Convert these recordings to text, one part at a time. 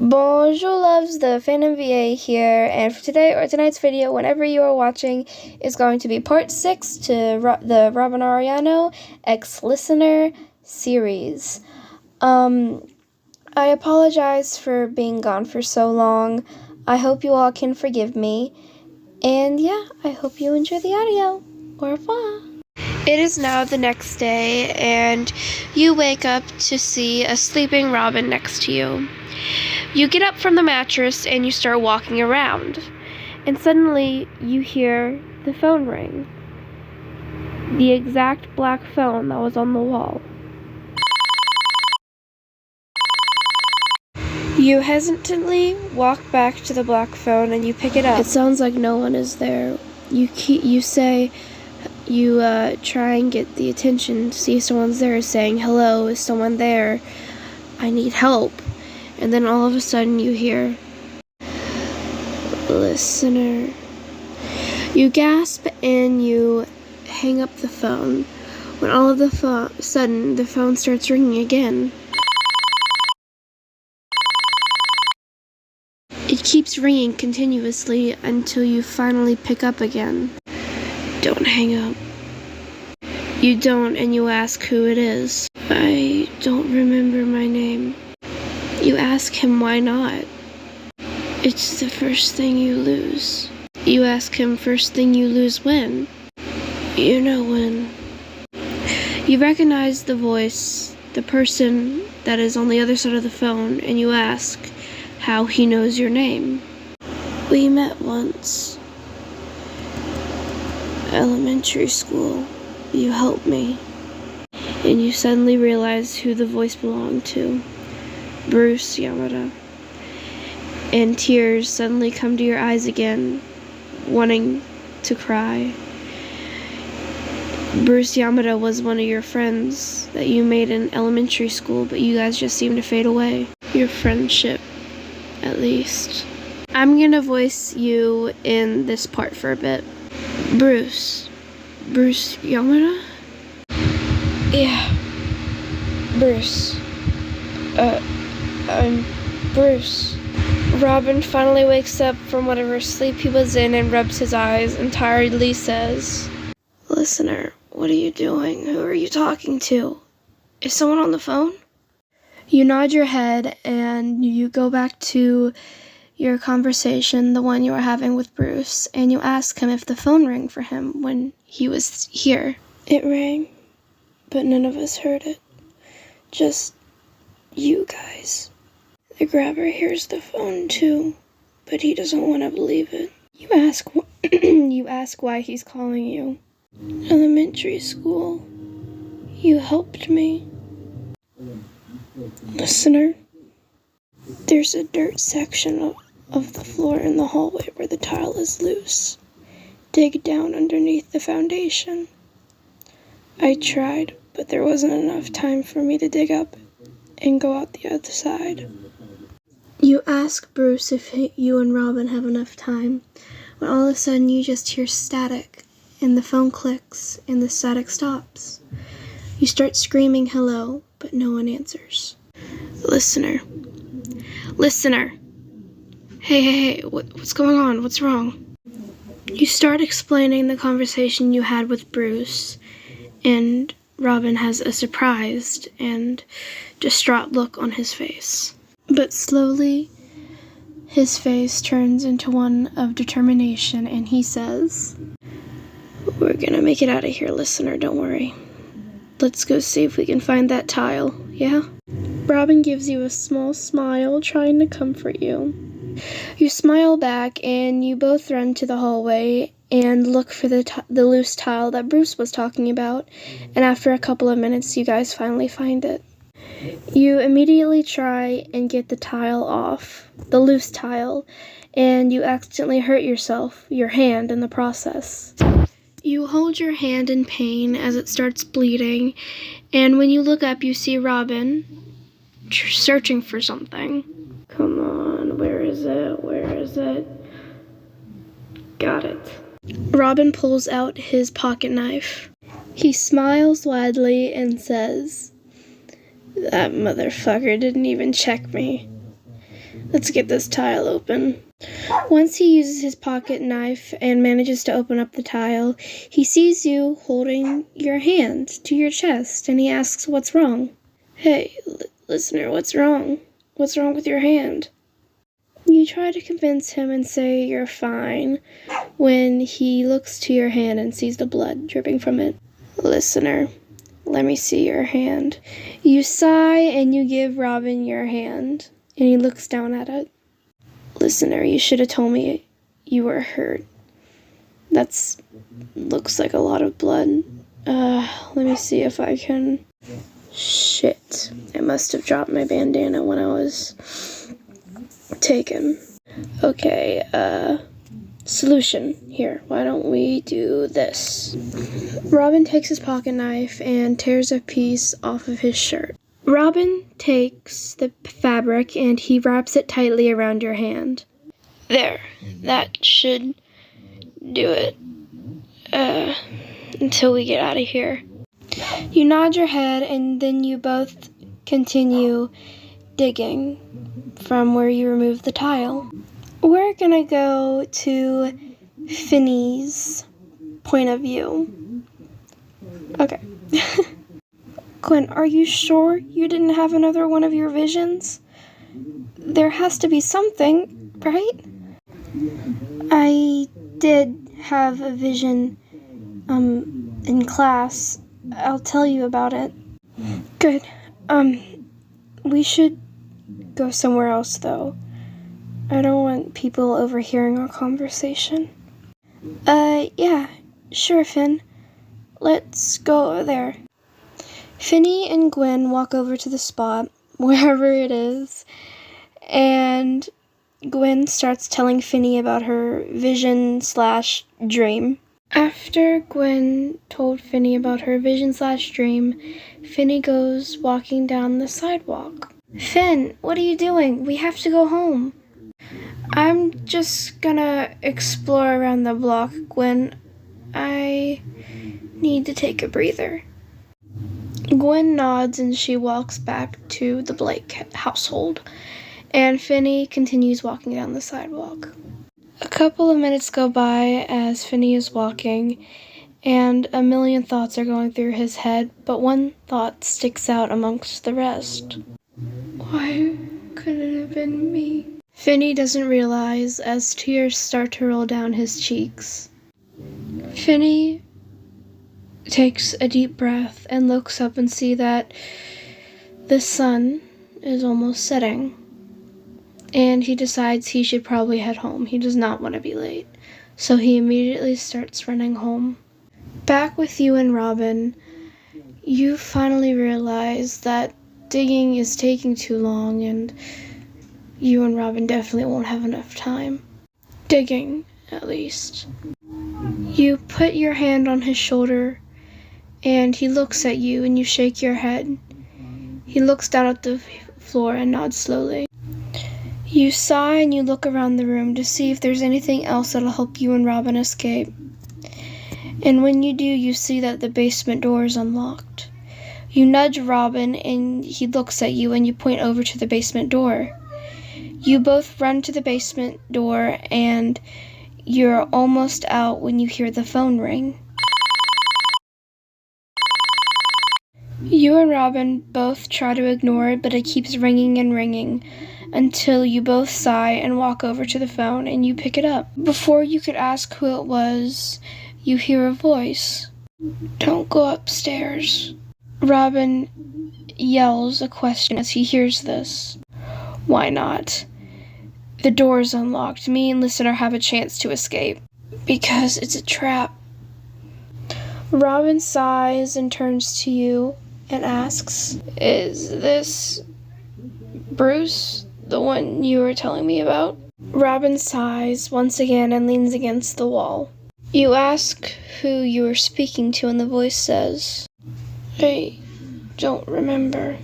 Bonjour loves, the Phantom VA here, and for tonight's video, whenever you are watching, is going to be part 6 to the Robin Arellano Listener series. I apologize for being gone for so long. I hope you all can forgive me, and yeah, I hope you enjoy the audio. Au revoir. It is now the next day, and you wake up to see a sleeping Robin next to you. You get up from the mattress and you start walking around, and suddenly you hear the phone ring. The exact black phone that was on the wall. You hesitantly walk back to the black phone and you pick it up. It sounds like no one is there. You try and get the attention to see if someone's there, saying, "Hello, is someone there? I need help." And then all of a sudden you hear, "Listener." You gasp and you hang up the phone, when all of a sudden the phone starts ringing again. It keeps ringing continuously until you finally pick up again. Don't hang up. You don't, and you ask who it is. "I don't remember my name." You ask him why not. "It's the first thing you lose." You ask him, "First thing you lose when?" "You know when." You recognize the voice, the person that is on the other side of the phone, and you ask how he knows your name. "We met once. Elementary school. You helped me." And you suddenly realize who the voice belonged to. Bruce Yamada. And tears suddenly come to your eyes again, wanting to cry. Bruce Yamada was one of your friends that you made in elementary school, but you guys just seem to fade away. Your friendship, at least. I'm gonna voice you in this part for a bit. Bruce Yamada? Yeah. Bruce. I'm Bruce. Robin finally wakes up from whatever sleep he was in and rubs his eyes and tiredly says, "Listener, what are you doing? Who are you talking to? Is someone on the phone?" You nod your head and you go back to your conversation, the one you were having with Bruce, and you ask him if the phone rang for him when he was here. "It rang, but none of us heard it. Just you guys. The grabber hears the phone too, but he doesn't want to believe it." You ask why he's calling you. "Elementary school. You helped me." "Listener, there's a dirt section of the floor in the hallway where the tile is loose. Dig down underneath the foundation." I tried, but there wasn't enough time for me to dig up and go out the other side. You ask Bruce if you and Robin have enough time, when all of a sudden you just hear static, and the phone clicks, and the static stops. You start screaming hello, but no one answers. Listener. Hey, what's going on? What's wrong?" You start explaining the conversation you had with Bruce, and Robin has a surprised and distraught look on his face. But slowly, his face turns into one of determination, and he says, "We're gonna make it out of here, listener, don't worry. Let's go see if we can find that tile, yeah?" Robin gives you a small smile, trying to comfort you. You smile back, and you both run to the hallway and look for the loose tile that Bruce was talking about, and after a couple of minutes, you guys finally find it. You immediately try and get the tile off, the loose tile, and you accidentally hurt your hand in the process. You hold your hand in pain as it starts bleeding, and when you look up, you see Robin searching for something. "Come on, where is it? Got it." Robin pulls out his pocket knife. He smiles widely and says, "That motherfucker didn't even check me." Let's get this tile open. Once he uses his pocket knife and manages to open up the tile, he sees you holding your hand to your chest, and he asks, "What's wrong?" "Hey, listener, what's wrong? What's wrong with your hand?" You try to convince him and say you're fine, when he looks to your hand and sees the blood dripping from it. "Listener, let me see your hand." You sigh and you give Robin your hand, and he looks down at it. "Listener, you should have told me you were hurt. That's looks like a lot of blood. Let me see if I can..." Shit, I must have dropped my bandana when I was taken. Okay, solution. Here, why don't we do this? Robin takes his pocket knife and tears a piece off of his shirt. Robin takes the fabric and he wraps it tightly around your hand. There, that should do it. Until we get out of here. You nod your head and then you both continue digging from where you removed the tile. We're gonna go to Finney's point of view. Okay. Gwen, are you sure you didn't have another one of your visions? There has to be something, right? I did have a vision, in class. I'll tell you about it. Good. We should go somewhere else, though. I don't want people overhearing our conversation. Yeah, sure, Finn. Let's go over there. Finney and Gwen walk over to the spot, wherever it is, and Gwen starts telling Finney about her vision/dream. After Gwen told Finney about her vision/dream, Finney goes walking down the sidewalk. "Finn, what are you doing? We have to go home." "I'm just gonna explore around the block, Gwen. I need to take a breather." Gwen nods and she walks back to the Blake household, and Finney continues walking down the sidewalk. A couple of minutes go by as Finney is walking, and a million thoughts are going through his head, but one thought sticks out amongst the rest. Why couldn't it have been me? Finney doesn't realize as tears start to roll down his cheeks. Finney takes a deep breath and looks up and sees that the sun is almost setting. And he decides he should probably head home. He does not want to be late. So he immediately starts running home. Back with you and Robin, you finally realize that digging is taking too long and you and Robin definitely won't have enough time. Digging, at least. You put your hand on his shoulder and he looks at you and you shake your head. He looks down at the floor and nods slowly. You sigh and you look around the room to see if there's anything else that'll help you and Robin escape. And when you do, you see that the basement door is unlocked. You nudge Robin and he looks at you and you point over to the basement door. You both run to the basement door and you're almost out when you hear the phone ring. You and Robin both try to ignore it, but it keeps ringing and ringing until you both sigh and walk over to the phone and you pick it up. Before you could ask who it was, you hear a voice. "Don't go upstairs." Robin yells a question as he hears this. "Why not? The door is unlocked. Me and Listener have a chance to escape." "Because it's a trap." Robin sighs and turns to you and asks, "Is this Bruce, the one you were telling me about?" Robin sighs once again and leans against the wall. You ask who you are speaking to and the voice says, "I don't remember."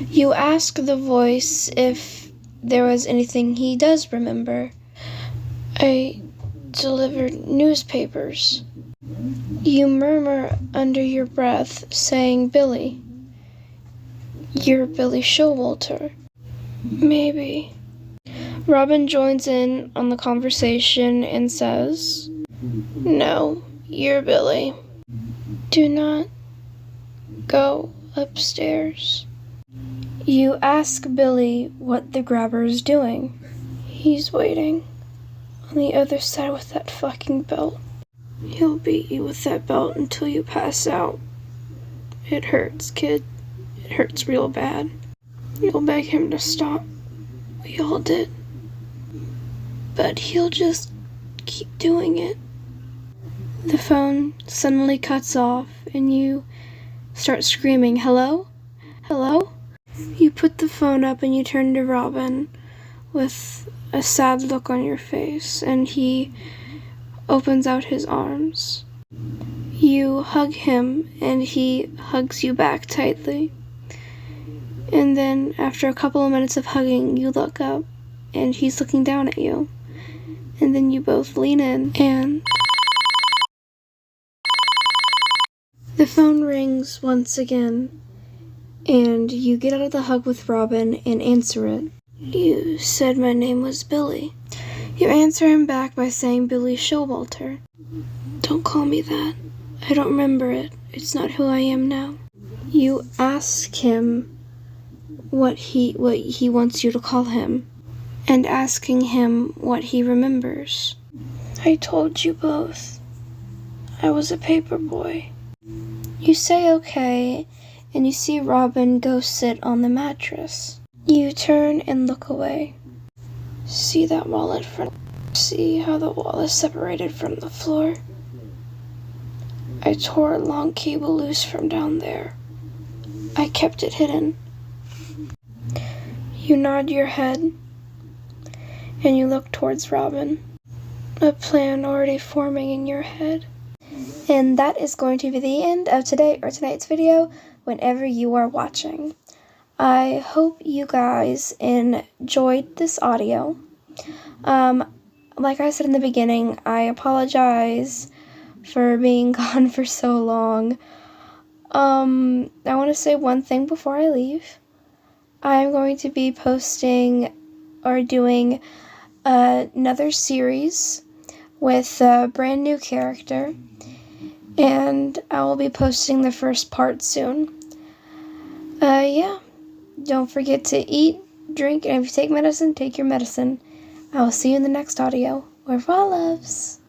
You ask the voice if there was anything he does remember. "I delivered newspapers." You murmur under your breath, saying, "Billy. You're Billy Showalter." Maybe. Robin joins in on the conversation and says, "No, you're Billy. Do not go upstairs." You ask Billy what the grabber is doing. "He's waiting on the other side with that fucking belt. He'll beat you with that belt until you pass out. It hurts, kid. It hurts real bad. You'll beg him to stop. We all did. But he'll just keep doing it." The phone suddenly cuts off and you start screaming, "Hello? Hello?" You put the phone up and you turn to Robin with a sad look on your face, and he opens out his arms. You hug him and he hugs you back tightly. And then after a couple of minutes of hugging, you look up and he's looking down at you. And then you both lean in and the phone rings once again, and you get out of the hug with Robin and answer it. "You said my name was Billy." You answer him back by saying Billy Showalter. "Don't call me that. I don't remember it. It's not who I am now." You ask him what he wants you to call him, and asking him what he remembers. "I told you both. I was a paper boy." You say okay, and you see Robin go sit on the mattress. You turn and look away. "See that wallet see how the wall is separated from the floor? I tore a long cable loose from down there. I kept it hidden." You nod your head, and you look towards Robin, a plan already forming in your head. And that is going to be the end of tonight's video whenever you are watching. I hope you guys enjoyed this audio. Like I said in the beginning, I apologize for being gone for so long. I want to say one thing before I leave. I'm going to be posting or doing another series with a brand new character, and I will be posting the first part soon. Yeah, don't forget to eat, drink, and if you take medicine, take your medicine. I will see you in the next audio. Au revoir, loves.